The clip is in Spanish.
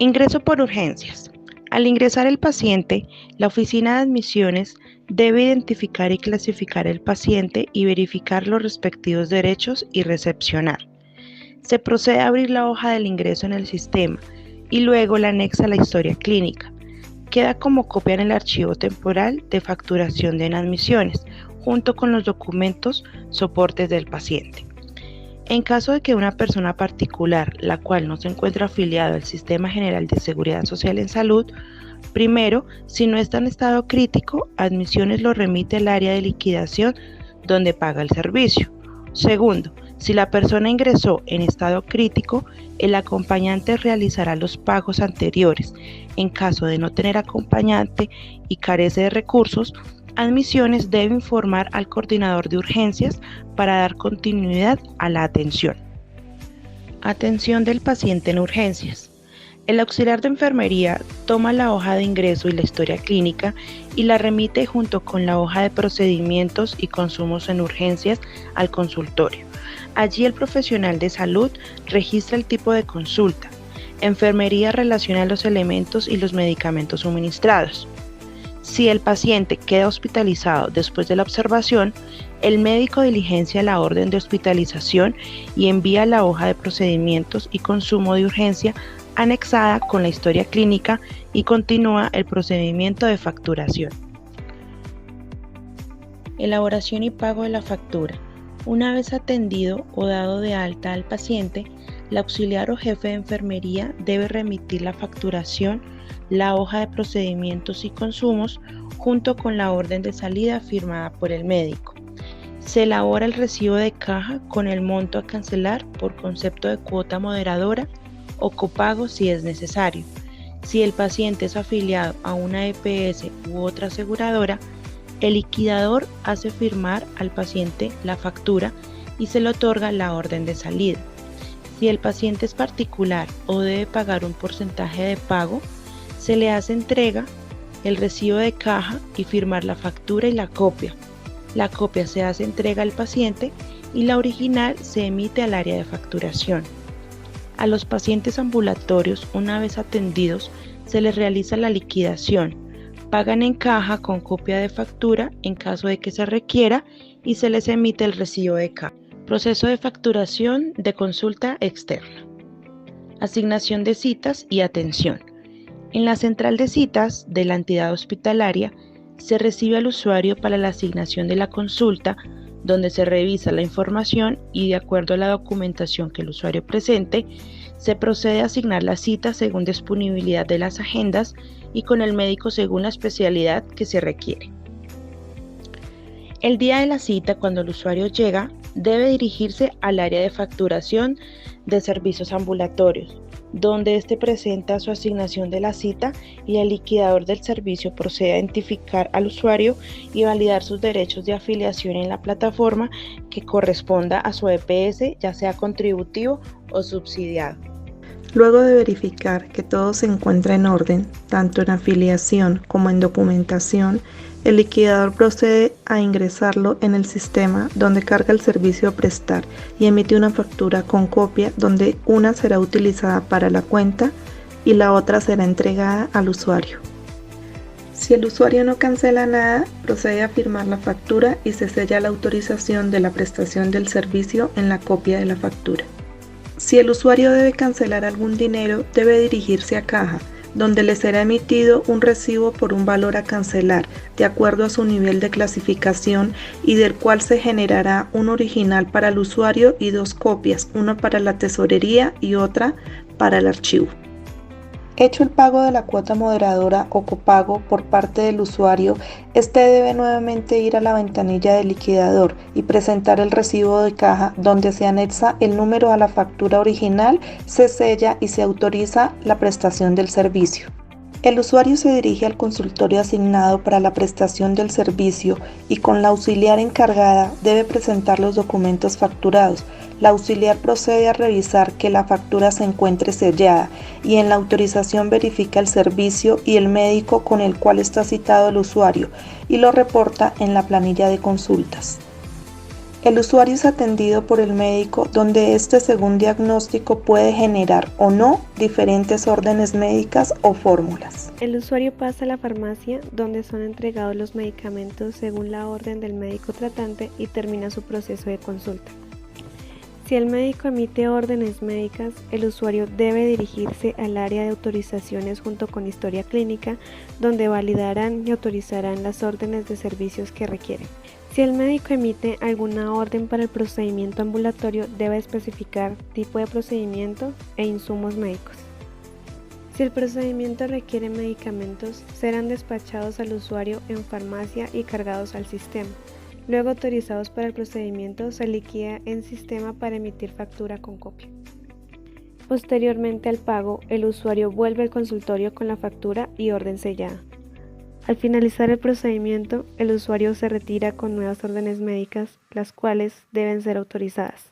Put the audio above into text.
Ingreso por urgencias. Al ingresar el paciente, la oficina de admisiones debe identificar y clasificar el paciente y verificar los respectivos derechos y recepcionar. Se procede a abrir la hoja del ingreso en el sistema y luego la anexa a la historia clínica. Queda como copia en el archivo temporal de facturación de admisiones, junto con los documentos soportes del paciente. En caso de que una persona particular, la cual no se encuentra afiliada al Sistema General de Seguridad Social en Salud, primero, si no está en estado crítico, admisiones lo remite al área de liquidación donde paga el servicio. Segundo, si la persona ingresó en estado crítico, el acompañante realizará los pagos anteriores. En caso de no tener acompañante y carece de recursos, admisiones debe informar al coordinador de urgencias para dar continuidad a la atención. Atención del paciente en urgencias. El auxiliar de enfermería toma la hoja de ingreso y la historia clínica y la remite junto con la hoja de procedimientos y consumos en urgencias al consultorio. Allí el profesional de salud registra el tipo de consulta. Enfermería relaciona los elementos y los medicamentos suministrados. Si el paciente queda hospitalizado después de la observación, el médico diligencia la orden de hospitalización y envía la hoja de procedimientos y consumo de urgencia anexada con la historia clínica y continúa el procedimiento de facturación. Elaboración y pago de la factura. Una vez atendido o dado de alta al paciente, el auxiliar o jefe de enfermería debe remitir la facturación, la hoja de procedimientos y consumos, junto con la orden de salida firmada por el médico. Se elabora el recibo de caja con el monto a cancelar por concepto de cuota moderadora o copago si es necesario. Si el paciente es afiliado a una EPS u otra aseguradora, el liquidador hace firmar al paciente la factura y se le otorga la orden de salida. Si el paciente es particular o debe pagar un porcentaje de pago, se le hace entrega el recibo de caja y firmar la factura y la copia. La copia se hace entrega al paciente y la original se emite al área de facturación. A los pacientes ambulatorios, una vez atendidos, se les realiza la liquidación. Pagan en caja con copia de factura en caso de que se requiera y se les emite el recibo de caja. Proceso de facturación de consulta externa. Asignación de citas y atención. En la central de citas de la entidad hospitalaria se recibe al usuario para la asignación de la consulta, donde se revisa la información y de acuerdo a la documentación que el usuario presente, se procede a asignar la cita según disponibilidad de las agendas y con el médico según la especialidad que se requiere. El día de la cita, cuando el usuario llega, debe dirigirse al área de facturación de servicios ambulatorios, donde éste presenta su asignación de la cita y el liquidador del servicio procede a identificar al usuario y validar sus derechos de afiliación en la plataforma que corresponda a su EPS, ya sea contributivo o subsidiado. Luego de verificar que todo se encuentra en orden, tanto en afiliación como en documentación, el liquidador procede a ingresarlo en el sistema donde carga el servicio a prestar y emite una factura con copia donde una será utilizada para la cuenta y la otra será entregada al usuario. Si el usuario no cancela nada, procede a firmar la factura y se sella la autorización de la prestación del servicio en la copia de la factura. Si el usuario debe cancelar algún dinero, debe dirigirse a caja, donde le será emitido un recibo por un valor a cancelar, de acuerdo a su nivel de clasificación y del cual se generará un original para el usuario y dos copias, una para la tesorería y otra para el archivo. Hecho el pago de la cuota moderadora o copago por parte del usuario, este debe nuevamente ir a la ventanilla del liquidador y presentar el recibo de caja donde se anexa el número a la factura original, se sella y se autoriza la prestación del servicio. El usuario se dirige al consultorio asignado para la prestación del servicio y con la auxiliar encargada debe presentar los documentos facturados. La auxiliar procede a revisar que la factura se encuentre sellada y en la autorización verifica el servicio y el médico con el cual está citado el usuario y lo reporta en la planilla de consultas. El usuario es atendido por el médico, donde éste, según diagnóstico, puede generar o no diferentes órdenes médicas o fórmulas. El usuario pasa a la farmacia, donde son entregados los medicamentos según la orden del médico tratante y termina su proceso de consulta. Si el médico emite órdenes médicas, el usuario debe dirigirse al área de autorizaciones junto con historia clínica, donde validarán y autorizarán las órdenes de servicios que requieren. Si el médico emite alguna orden para el procedimiento ambulatorio, debe especificar tipo de procedimiento e insumos médicos. Si el procedimiento requiere medicamentos, serán despachados al usuario en farmacia y cargados al sistema. Luego, autorizados para el procedimiento, se liquida en sistema para emitir factura con copia. Posteriormente al pago, el usuario vuelve al consultorio con la factura y orden sellada. Al finalizar el procedimiento, el usuario se retira con nuevas órdenes médicas, las cuales deben ser autorizadas.